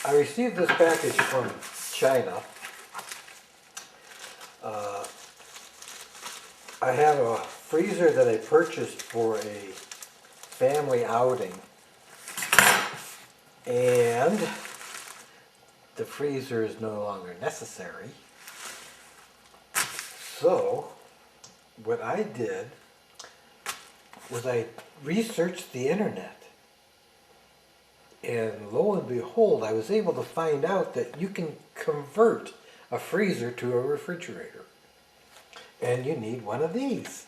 I received this package from China. I have a freezer that I purchased for a family outing, and the freezer is no longer necessary. So what I did was I researched the internet, and lo and behold, I was able to find out that you can convert a freezer to a refrigerator. And you need one of these.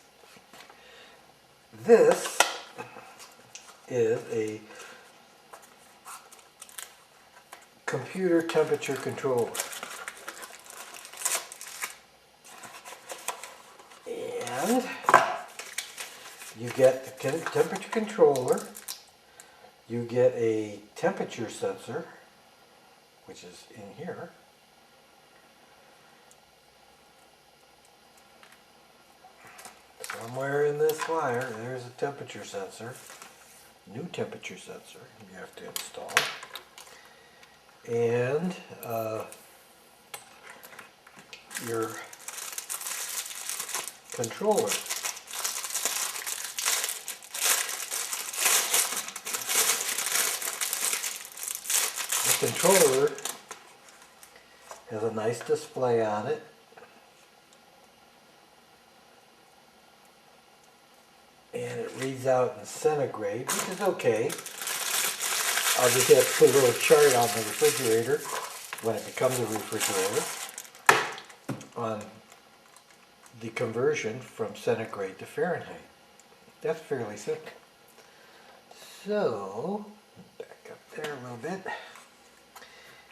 This is a computer temperature controller. And you get the temperature controller, you get a temperature sensor, which is in here. Somewhere in this wire, there's a temperature sensor, new temperature sensor you have to install, and your controller. The controller has a nice display on it. And it reads out in centigrade, which is okay. I'll just have to put a little chart on the refrigerator when it becomes a refrigerator on the conversion from centigrade to Fahrenheit. That's fairly simple. So, back up there a little bit.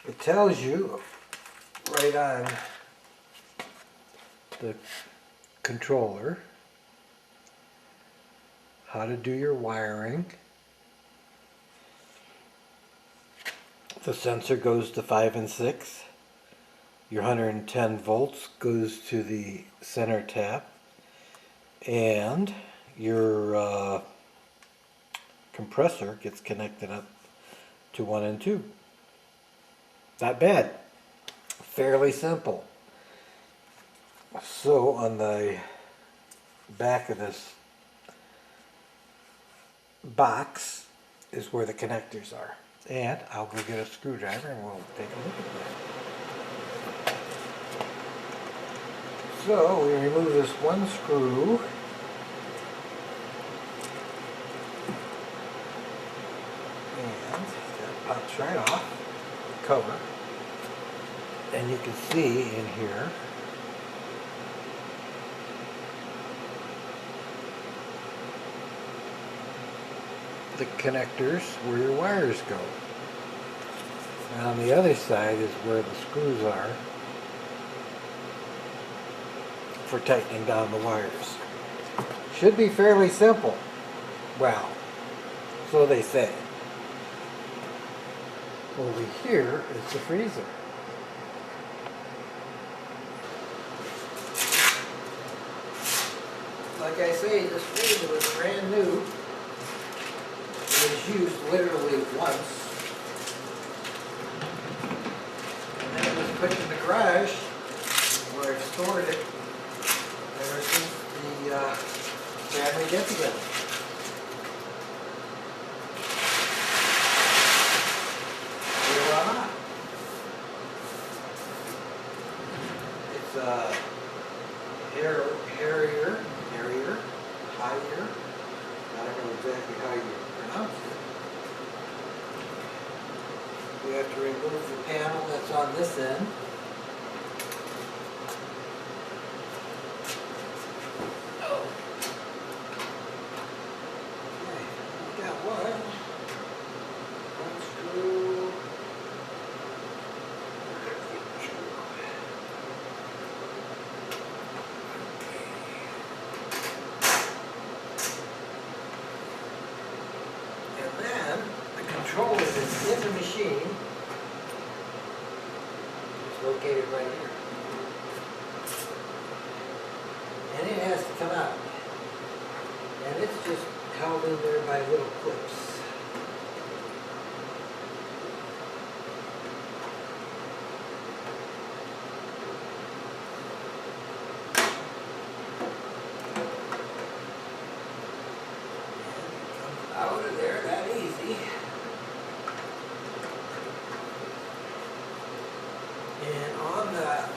It tells you right on the controller how to do your wiring. The sensor goes to 5 and 6. Your 110 volts goes to the center tap. And your compressor gets connected up to 1 and 2. Not bad. Fairly simple. So on the back of this box is where the connectors are. And I'll go get a screwdriver and we'll take a look at that. So we remove this one screw. And that pops right off the cover. And you can see in here the connectors where your wires go. And on the other side is where the screws are for tightening down the wires. Should be fairly simple. Well, so they say. Over here is the freezer. Like I say, this freezer was brand new. It was used literally once, and then it was put in the garage where I've stored it ever since the family get-together. Voila! It's a Harrier, Higher. I don't know exactly how you pronounce it. We have to remove the panel that's on this end. Oh. Okay, we got one screw. Controller that's in the machine is located right here. And it has to come out. And it's just held in there by little clips. And on the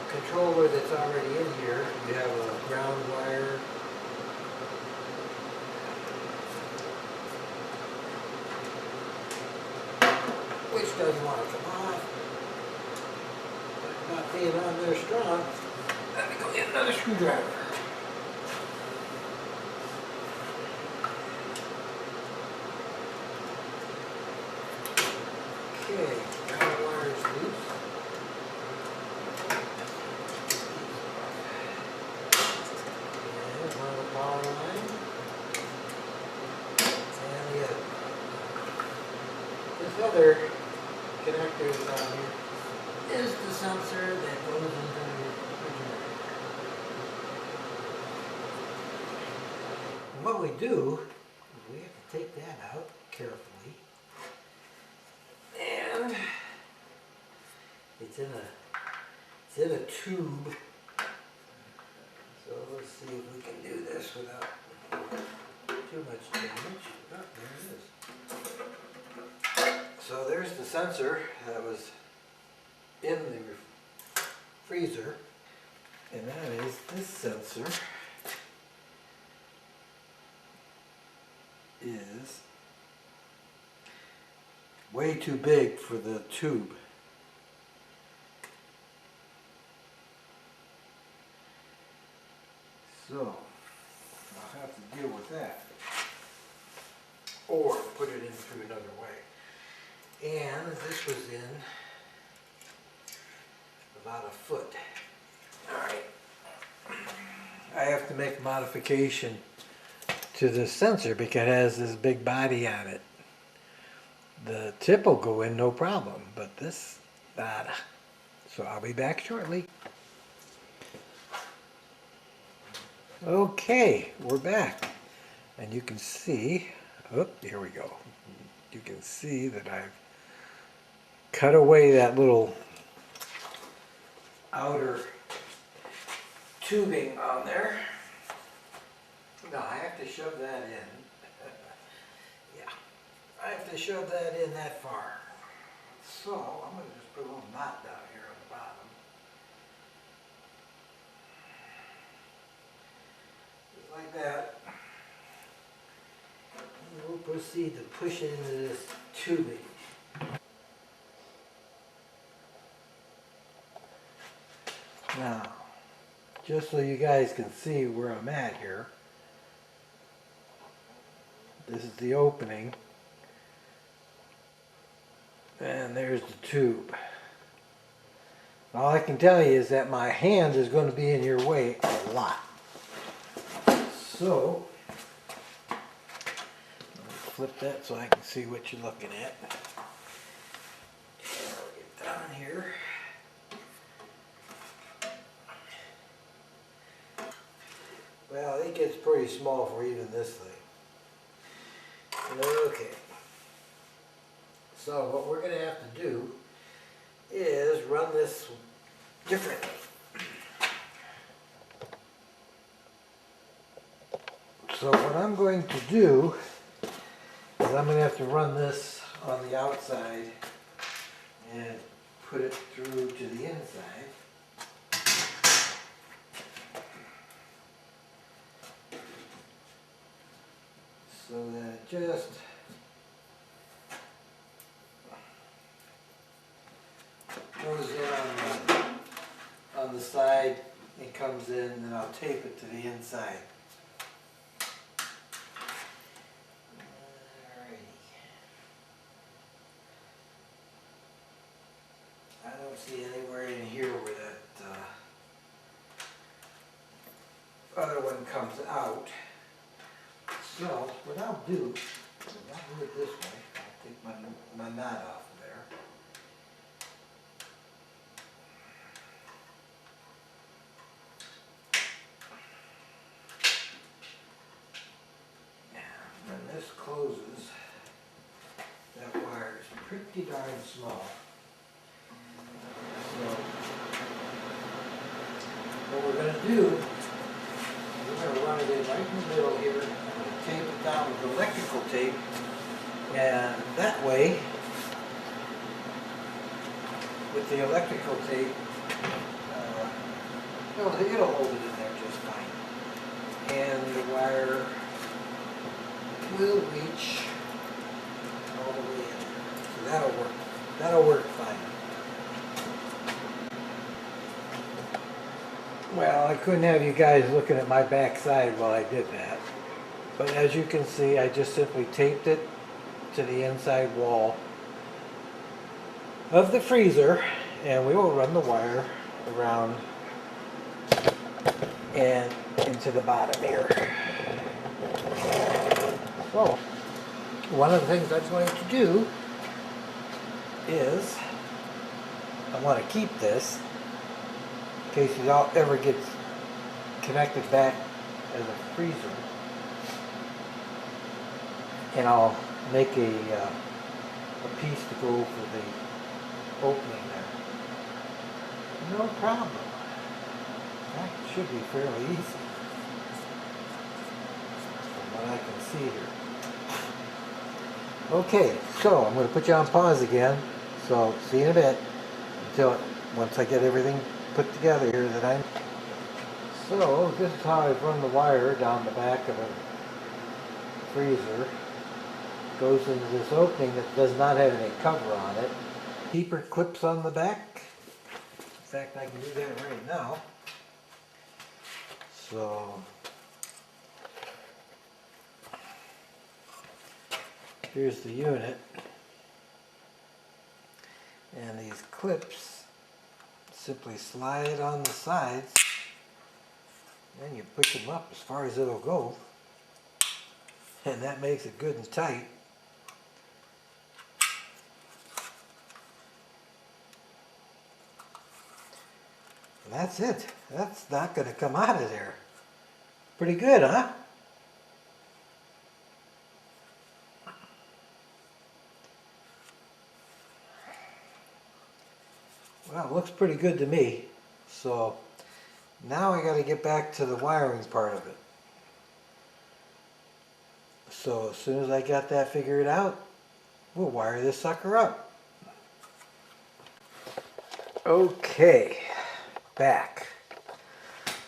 controller that's already in here, you have a ground wire. Which doesn't want to come off. But not being on there strong, let me go get another screwdriver. Okay, ground wire is loose. And one power line. And the other. This other connector is on here is the sensor that goes into the refrigerator. And what we do is we have to take that out carefully. And it's in a tube. So let's see if we can do this without too much damage. Oh, there it is. So there's the sensor that was in the freezer, and that is this sensor is way too big for the tube. So I'll have to deal with that, or put it in through another way. And this was in about a foot. Alright. I have to make a modification to this sensor because it has this big body on it. The tip will go in no problem, but this, nada. So I'll be back shortly. Okay, we're back. And you can see, oh, here we go. You can see that I've cut away that little outer tubing on there. Now I have to shove that in. Yeah, I have to shove that in that far. So I'm going to just put a little knot down here on the bottom. Just like that. And we'll proceed to push it into this tubing. Now, just so you guys can see where I'm at here, this is the opening, and there's the tube. All I can tell you is that my hand is going to be in your way a lot. So, let me flip that so I can see what you're looking at. I'll get down here. Well, it gets pretty small for even this thing. Okay. So what we're going to have to do is run this differently. So what I'm going to do is I'm going to have to run this on the outside and put it through to the inside. So that it just goes in on the side and comes in, and then I'll tape it to the inside. Alrighty. I don't see anywhere in here where that other one comes out. So what I'll do it this way. I'll take my knot off of there. When this closes, that wire is pretty darn small. So what we're going to do, we're going to run it in right in the middle here. Tape it down with electrical tape, and that way with the electrical tape, it'll hold it in there just fine. And the wire will reach all the way in. So that'll work. That'll work fine. Well, I couldn't have you guys looking at my backside while I did that. But as you can see, I just simply taped it to the inside wall of the freezer, and we will run the wire around and into the bottom here. So, one of the things I'm going to do is I want to keep this in case it ever gets connected back as a freezer, and I'll make a piece to go for the opening there. No problem. That should be fairly easy from what I can see here. Okay, so I'm going to put you on pause again. So see you in a bit once I get everything put together here that I'm. So this is how I've run the wire down the back of a freezer. It goes into this opening that does not have any cover on it. Keeper clips on the back. In fact, I can do that right now. So here's the unit, and these clips simply slide on the sides, and you push them up as far as it'll go, and that makes it good and tight. And that's it. That's not going to come out of there. Pretty good, huh? Well, it looks pretty good to me. So now I got to get back to the wiring part of it. So as soon as I got that figured out, we'll wire this sucker up. Okay, back.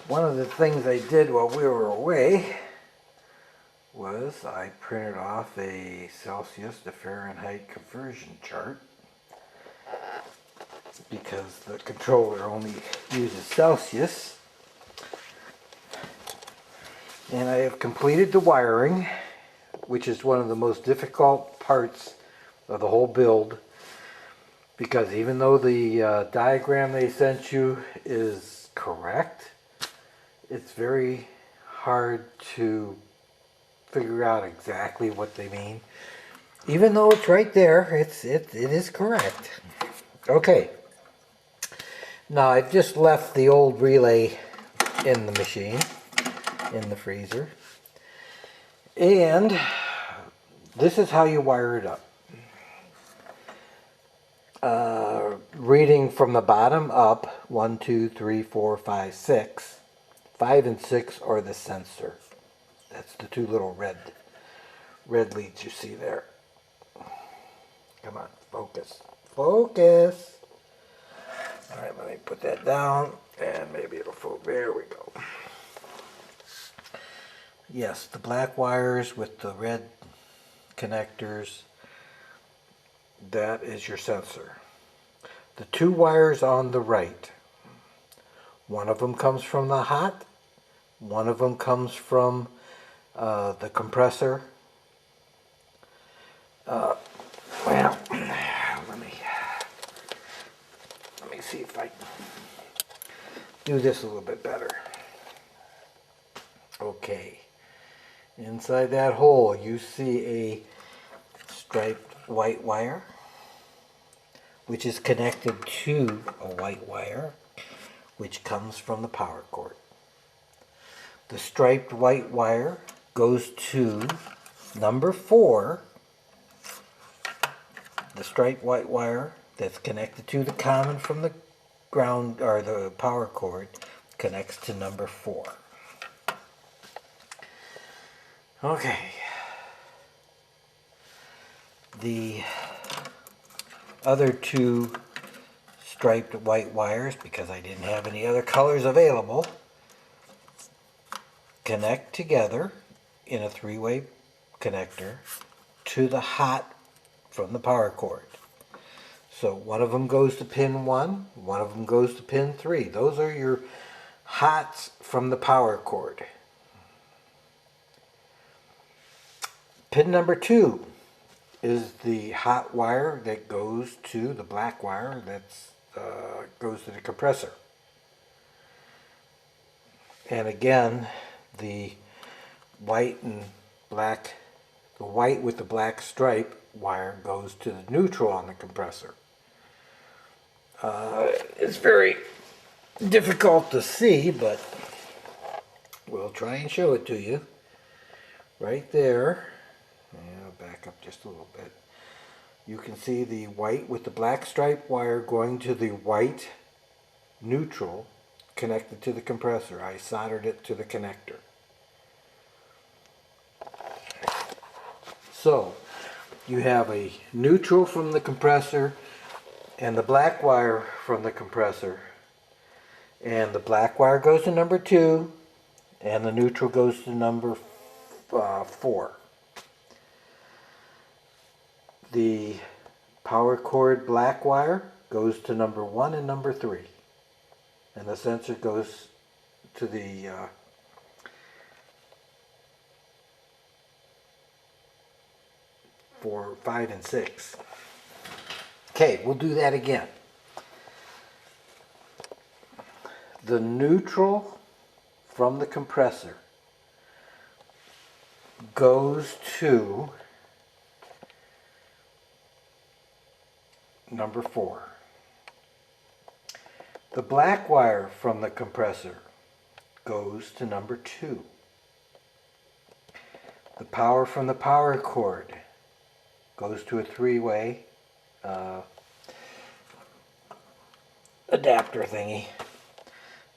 One of the things I did while we were away was I printed off a Celsius to Fahrenheit conversion chart, because the controller only uses Celsius. And I have completed the wiring, which is one of the most difficult parts of the whole build, because even though the diagram they sent you is correct, it's very hard to figure out exactly what they mean. Even though it's right there, it is correct. Okay. Now I've just left the old relay in the machine, in the freezer. And this is how you wire it up. Reading from the bottom up, 1, 2, 3, 4, 5, 6. 5 and 6 are the sensor. That's the two little red leads you see there. Come on, focus. Focus! Alright, let me put that down, and maybe it'll focus. There we go. Yes, the black wires with the red connectors, that is your sensor. The two wires on the right, one of them comes from the hot, one of them comes from the compressor. Well, let me see if I can do this a little bit better. Okay, inside that hole you see a striped white wire, which is connected to a white wire, which comes from the power cord. The striped white wire goes to number 4. The striped white wire that's connected to the common from the ground, or the power cord, connects to number 4. Okay. The other two striped white wires, because I didn't have any other colors available, connect together in a three-way connector to the hot from the power cord. So one of them goes to pin 1, one of them goes to pin 3. Those are your hots from the power cord. Pin number 2 is the hot wire that goes to the black wire that goes to the compressor. And again, the white and black, the white with the black stripe wire goes to the neutral on the compressor. It's very difficult to see, but we'll try and show it to you. Right there, I'll back up just a little bit. You can see the white with the black stripe wire going to the white neutral connected to the compressor. I soldered it to the connector. So you have a neutral from the compressor and the black wire from the compressor, and the black wire goes to number 2 and the neutral goes to number 4. The power cord black wire goes to number 1 and number 3, and the sensor goes to the for 5 and 6. Okay, we'll do that again. The neutral from the compressor goes to number 4. The black wire from the compressor goes to number 2. The power from the power cord goes to a three-way adapter thingy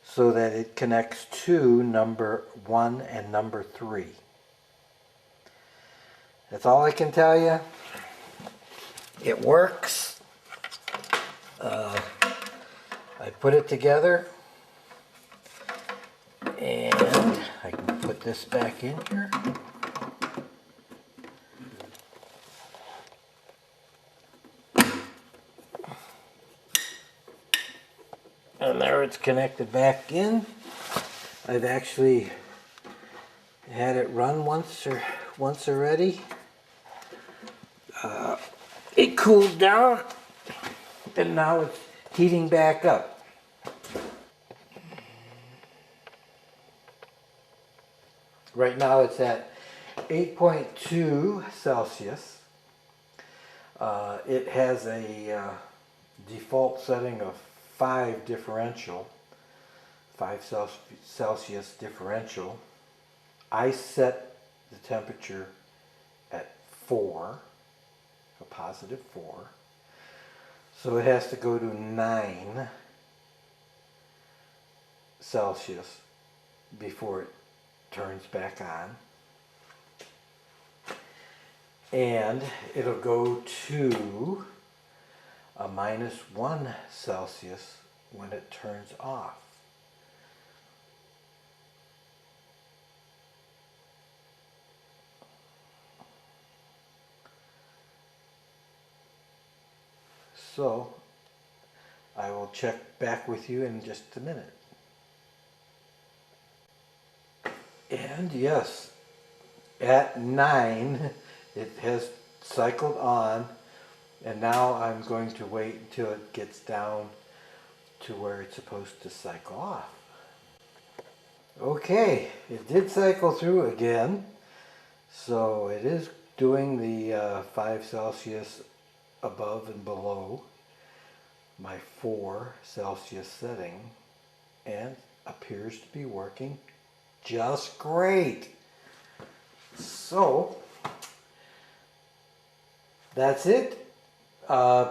so that it connects to number 1 and number 3. That's all I can tell you. It works. I put it together, and I can put this back in here. And there it's connected back in. I've actually had it run once already. It cooled down, and now it's heating back up. Right now it's at 8.2 Celsius. It has a default setting of 5 differential, 5 Celsius differential. I set the temperature at 4, a positive 4. So it has to go to 9 Celsius before it turns back on. And it'll go to a -1 Celsius when it turns off. So I will check back with you in just a minute. And yes, at 9 it has cycled on, and now I'm going to wait until it gets down to where it's supposed to cycle off. Okay, it did cycle through again, so it is doing the 5 Celsius above and below my 4 Celsius setting, and appears to be working just great. So that's it.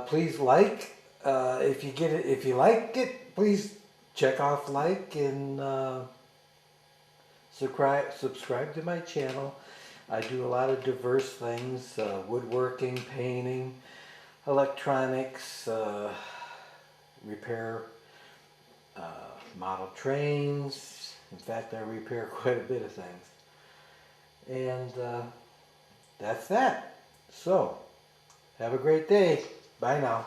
Please like if you get it. If you liked it, please check off like and subscribe to my channel. I do a lot of diverse things: woodworking, painting, electronics, repair model trains. In fact, I repair quite a bit of things. And that's that. So, have a great day. Bye now.